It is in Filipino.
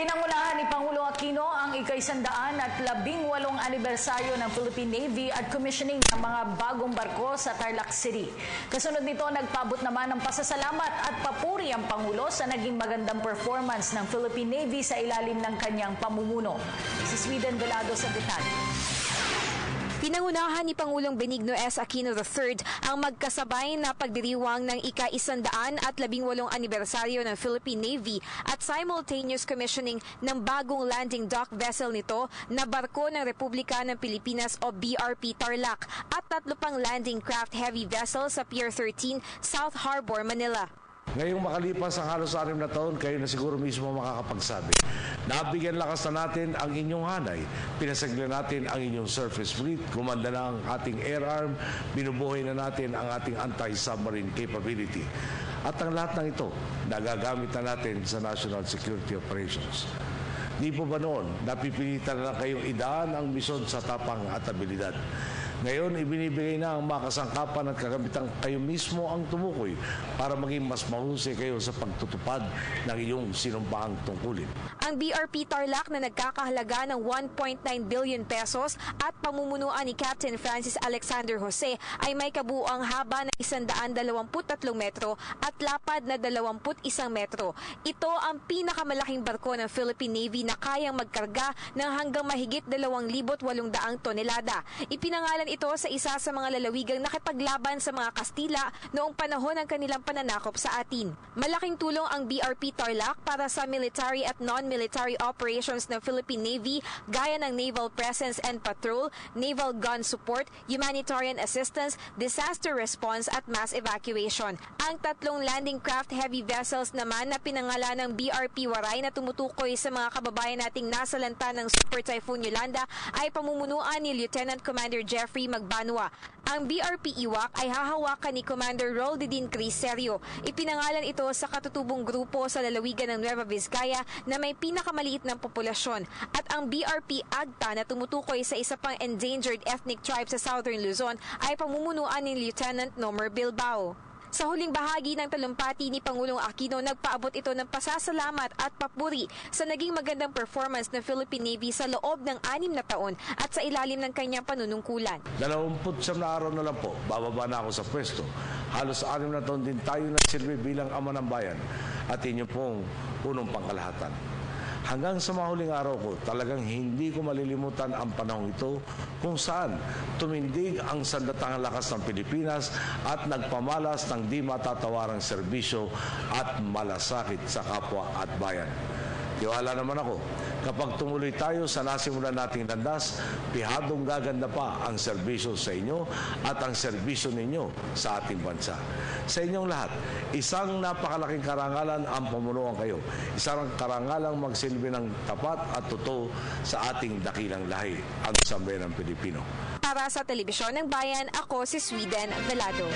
Pinangunahan ni Pangulong Aquino ang ika-118 anibersaryo ng Philippine Navy at commissioning ng mga bagong barko sa Tarlac City. Kasunod nito, nagpaabot naman ng pasasalamat at papuri ang Pangulo sa naging magandang performance ng Philippine Navy sa ilalim ng kanyang pamumuno. Si Sweden Velado sa detalye. Pinangunahan ni Pangulong Benigno S. Aquino III ang magkasabay na pagdiriwang ng ika-118 anibersaryo ng Philippine Navy at simultaneous commissioning ng bagong landing dock vessel nito na barko ng Republika ng Pilipinas o BRP Tarlac at 3 pang landing craft heavy vessel sa Pier 13, South Harbor, Manila. Ngayong makalipas ang halos 6 na taon, kayo na siguro mismo makakapagsabi. Nabigyan lakas na natin ang inyong hanay, pinasaglan natin ang inyong surface fleet, kumanda na ang ating air arm, binubuhay na natin ang ating anti-submarine capability. At ang lahat ng ito, nagagamit na natin sa national security operations. Di po ba noon, napipilitan na kayong idaan ang misyon sa tapang at abilidad? Ngayon, ibinibigay na ang makasangkapan at kagamitan kayo mismo ang tumukoy para maging mas mahusay kayo sa pagtutupad ng iyong sinumpaang tungkulin. Ang BRP Tarlac na nagkakahalaga ng 1.9 billion pesos at pamumunuan ni Captain Francis Alexander Jose ay may kabuuang haba na 123 metro at lapad na 21 metro. Ito ang pinakamalaking barko ng Philippine Navy na kayang magkarga ng hanggang mahigit 2,800 tonelada. Ipinangalan ito sa isa sa mga lalawigang nakipaglaban sa mga Kastila noong panahon ng kanilang pananakop sa atin. Malaking tulong ang BRP Tarlac para sa military at non-military operations ng Philippine Navy gaya ng naval presence and patrol, naval gun support, humanitarian assistance, disaster response at mass evacuation. Ang 3 landing craft heavy vessels naman na pinangalan ng BRP Waray na tumutukoy sa mga kababayan nating nasalanta ng Super Typhoon Yolanda ay pamumunuan ni Lieutenant Commander Jeffrey Magbanwa. Ang BRP Iwak ay hahawakan ni Commander Roldidin Criserio. Ipinangalan ito sa katutubong grupo sa lalawigan ng Nueva Vizcaya na may pinakamaliit ng populasyon. At ang BRP Agta na tumutukoy sa isa pang endangered ethnic tribe sa Southern Luzon ay pamumunuan ni Lieutenant Nomer Bilbao. Sa huling bahagi ng talumpati ni Pangulong Aquino, nagpaabot ito ng pasasalamat at papuri sa naging magandang performance ng Philippine Navy sa loob ng 6 na taon at sa ilalim ng kanyang panunungkulan. 29 na araw na lang po, bababa na ako sa pwesto. Halos 6 na taon din tayo nagsilbi bilang ama ng bayan at inyo pong unong pangkalahatan. Hanggang sa mahuling araw ko, talagang hindi ko malilimutan ang panahong ito kung saan tumindig ang sandatahang lakas ng Pilipinas at nagpamalas ng di matatawarang serbisyo at malasakit sa kapwa at bayan. Tiwala naman ako, kapag tumuloy tayo sa nasimulan nating landas, pihadong gaganda pa ang serbisyo sa inyo at ang serbisyo ninyo sa ating bansa. Sa inyong lahat, isang napakalaking karangalan ang pamunuan kayo. Isang karangalang magsilbi ng tapat at totoo sa ating dakilang lahi, ang sambayanang Pilipino. Para sa Telebisyon ng Bayan, ako si Sweden Velado.